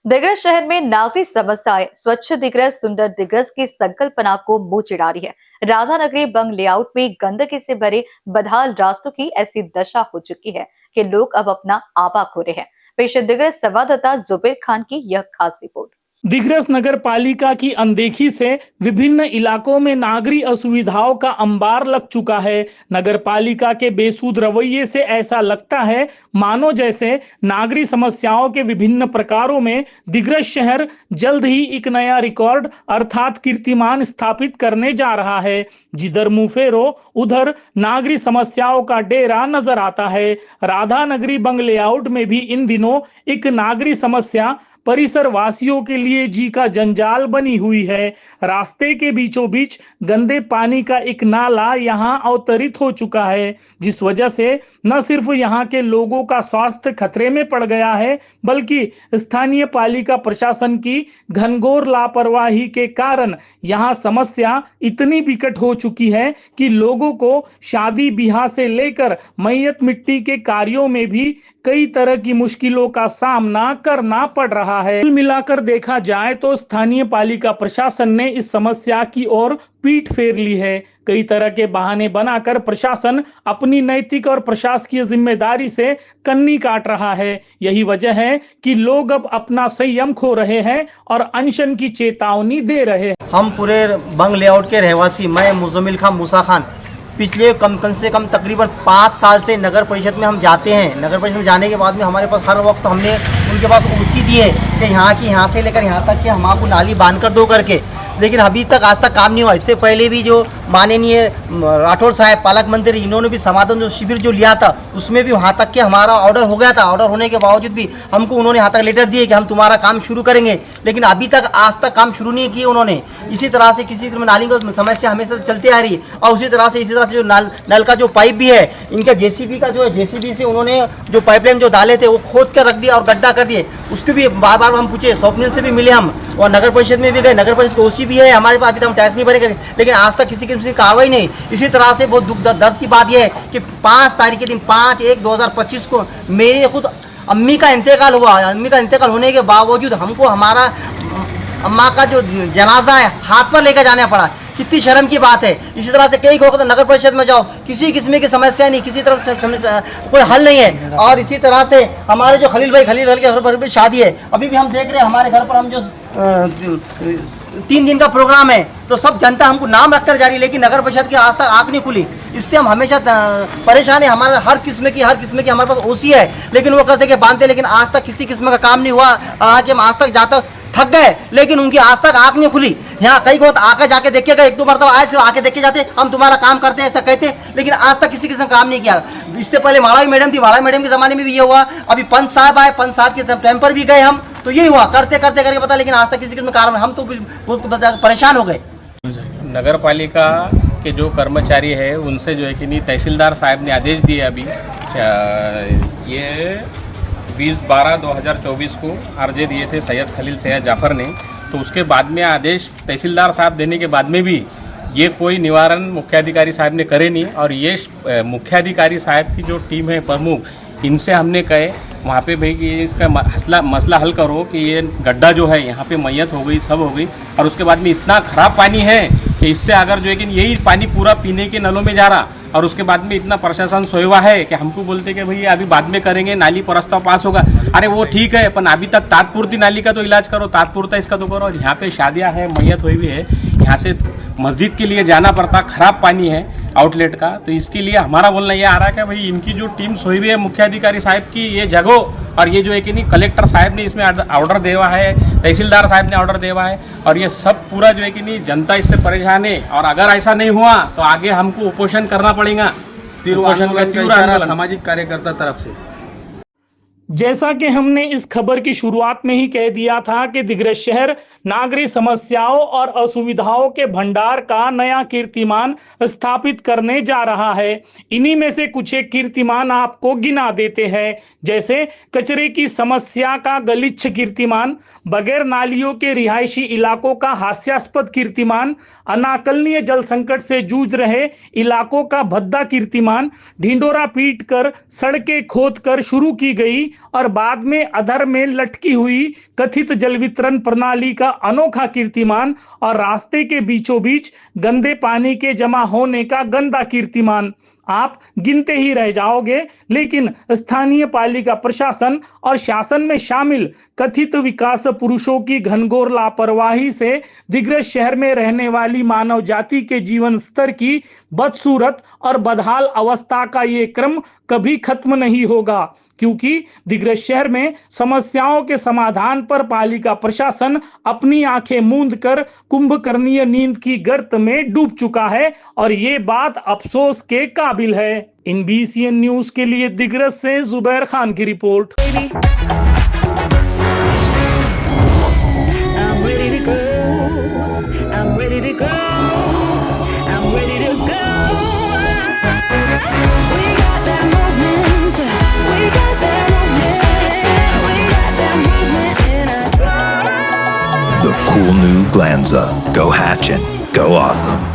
दिग्रस शहर में नागरिक समस्याएं स्वच्छ दिग्रस सुंदर दिग्रस की संकल्पना को मुंह चिढ़ा रही है। राधानगरी बंग लेआउट में गंदगी से भरे बदहाल रास्तों की ऐसी दशा हो चुकी है कि लोग अब अपना आपा खो रहे हैं। पेश दिग्रस संवाददाता जुबेर खान की यह खास रिपोर्ट। दिग्रस नगर पालिका की अनदेखी से विभिन्न इलाकों में नागरिक असुविधाओं का अंबार लग चुका है। नगर पालिका के बेसुध रवैये से ऐसा लगता है मानो जैसे नागरिक समस्याओं के विभिन्न प्रकारों में दिग्रस शहर जल्द ही एक नया रिकॉर्ड अर्थात कीर्तिमान स्थापित करने जा रहा है। जिधर मुंह फेरो उधर नागरिक समस्याओं का डेरा नजर आता है। राधानगरी बंग लेआउट में भी इन दिनों एक नागरिक समस्या परिसर वासियों के लिए जी का जंजाल बनी हुई है। रास्ते के बीचों बीच गंदे पानी का एक नाला यहां अवतरित हो चुका है, जिस वजह से न सिर्फ यहां के लोगों का स्वास्थ्य खतरे में पड़ गया है, बल्कि स्थानीय पालिका प्रशासन की घनघोर लापरवाही के कारण यहां समस्या इतनी विकट हो चुकी है कि लोगों को शादी ब्याह से लेकर मैयत मिट्टी के कार्यों में भी कई तरह की मुश्किलों का सामना करना पड़ रहा है। कुल मिलाकर देखा जाए तो स्थानीय पालिका प्रशासन ने इस समस्या की ओर पीठ फेर ली है। कई तरह के बहाने बनाकर प्रशासन अपनी नैतिक और प्रशासकीय जिम्मेदारी से कन्नी काट रहा है। यही वजह है कि लोग अब अपना संयम खो रहे हैं और अनशन की चेतावनी दे रहे हैं। हम पूरे बंग लेआउट के रहवासी, मैं मुजम्मिल खान मूसा खान, पिछले कम से कम तकरीबन 5 साल से नगर परिषद में हम जाते हैं। नगर परिषद में जाने के बाद में हमारे पास हर वक्त हमने उनके पास ओसी दी है कि यहाँ से लेकर यहाँ तक कि हम आपको नाली बांध कर दो करके, लेकिन अभी तक आज तक काम नहीं हुआ। इससे पहले भी जो माननीय राठौर साहब पालक मंत्री, इन्होंने भी समाधान जो शिविर जो लिया था उसमें भी वहाँ तक कि हमारा ऑर्डर हो गया था। ऑर्डर होने के बावजूद भी हमको उन्होंने यहाँ तक लेटर दिए कि हम तुम्हारा काम शुरू करेंगे, लेकिन अभी तक आज तक काम शुरू नहीं किए उन्होंने। इसी तरह से किसी नाली की समस्या हमेशा चलती आ रही है। और उसी तरह से जो नल का जो पाइप भी है, इनका जेसीबी का जो है, जेसीबी से उन्होंने जो पाइपलाइन जो डाले थे वो खोद कर रख दिया और गड्ढा कर दिए। उसके भी बार बार हम पूछे, स्वप्निल से भी मिले हम और नगर परिषद में भी गए। नगर परिषद को ओसी भी है हमारे पास, अभी तक हम टैक्स नहीं भरे, लेकिन आज तक किसी की कार्रवाई नहीं। इसी तरह से बहुत दुख दर्द की बात यह है कि 5 तारीख के दिन 5/1/2025 को मेरे खुद अम्मी का इंतकाल हुआ। अम्मी का इंतकाल होने के बावजूद हमको हमारा अम्मा का जो जनाजा है हाथ पर लेकर जाना पड़ा। कितनी शर्म की बात है। इसी तरह से कई तो नगर परिषद में जाओ, किसी किस्म की समस्या नहीं, किसी तरफ से कोई हल नहीं है। और इसी तरह से हमारे जो खलील के घर पर भी शादी है, अभी भी हम देख रहे हैं हमारे घर पर हम जो 3 दिन का प्रोग्राम है तो सब जनता हमको नाम रखकर जा रही है, लेकिन नगर परिषद की आज तक आंख नहीं खुली। इससे हम हमेशा परेशान है। हमारा हर किस्म की हमारे पास ओसी है, लेकिन वो करते के बांधते, लेकिन आज तक किसी किस्म का काम नहीं हुआ। कि हम आज तक जाकर थक गए, लेकिन उनकी आज तक आंख नहीं खुली। यहाँ कई को आकर जाके देखिएगा, 1-2 बार तो आए, सिर्फ आके देखे जाते, हम तुम्हारा काम करते हैं ऐसा कहते, लेकिन आज तक किसी किस्म काम नहीं किया। इससे पहले माड़ावी मैडम थी, माड़ावी मैडम के जमाने में भी ये हुआ। अभी पंच साहब आए, पंच साहब के टाइम पर भी गए हम, तो यही हुआ, करते करके पता, लेकिन आज तक किसी किस्म कारण हम तो बहुत परेशान हो गए। नगर पालिका के जो कर्मचारी है उनसे जो है कि नहीं, तहसीलदार साहब ने आदेश दिए अभी ये 20/12/2024 को आरजे दिए थे सैयद खलील सैयद जाफर ने। तो उसके बाद में आदेश तहसीलदार साहब देने के बाद में भी ये कोई निवारण मुख्याधिकारी साहब ने करे नहीं। और ये मुख्याधिकारी साहब की जो टीम है प्रमुख, इनसे हमने कहे वहाँ पे भाई कि इसका मसला हल करो कि ये गड्ढा जो है यहाँ पे मैयत हो गई, सब हो गई। और उसके बाद में इतना ख़राब पानी है कि इससे अगर जो है कि यही पानी पूरा पीने के नलों में जा रहा, और उसके बाद में इतना प्रशासन सोया हुआ है कि हमको बोलते कि भैया अभी बाद में करेंगे, नाली प्रस्ताव पास होगा। अरे वो ठीक है, पर अभी तक तात्पुरती नाली का तो इलाज करो, तात्पुरता इसका तो करो। और यहाँ पे शादियाँ है, मैयत हुई भी है, यहाँ से मस्जिद के लिए जाना पड़ता, ख़राब पानी है आउटलेट का। तो इसके लिए हमारा बोलना ये आ रहा है कि भाई इनकी जो टीम सोई हुई है मुख्याधिकारी साहब की, ये जगह और ये जो है कि नहीं, कलेक्टर साहब ने इसमें ऑर्डर देवा है, तहसीलदार साहब ने ऑर्डर देवा है, और ये सब पूरा जो है कि नहीं, जनता इससे परेशान है। और अगर ऐसा नहीं हुआ तो आगे हमको उपोषण करना पड़ेगा। सामाजिक कार्यकर्ता तरफ से, जैसा कि हमने इस खबर की शुरुआत में ही कह दिया था कि दिग्रस शहर नागरिक समस्याओं और असुविधाओं के भंडार का नया कीर्तिमान स्थापित करने जा रहा है। इन्हीं में से कुछ एक कीर्तिमान आपको गिना देते हैं, जैसे कचरे की समस्या का गलिच्छ कीर्तिमान, बगैर नालियों के रिहायशी इलाकों का हास्यास्पद कीर्तिमान, अनाकलनीय जल संकट से जूझ रहे इलाकों का भद्दा कीर्तिमान, ढिंडोरा पीट कर सड़कें खोद कर शुरू की गई और बाद में अधर में लटकी हुई कथित जल वितरण प्रणाली का अनोखा कीर्तिमान और रास्ते के बीचों बीच गंदे पानी के जमा होने का गंदा कीर्तिमान। आप गिनते ही रह जाओगे, लेकिन स्थानीय पालिका प्रशासन और शासन में शामिल कथित विकास पुरुषों की घनघोर लापरवाही से दिग्रस शहर में रहने वाली मानव जाति के जीवन स्तर की बदसूरत और बदहाल अवस्था का ये क्रम कभी खत्म नहीं होगा, क्योंकि दिग्रस शहर में समस्याओं के समाधान पर पालिका प्रशासन अपनी आंखें मूंद कर कुंभकर्णीय नींद की गर्त में डूब चुका है और ये बात अफसोस के काबिल है। इन BCN न्यूज के लिए दिग्रस से जुबैर खान की report. The cool new Glanza. Go Hatchin'. Go Awesome.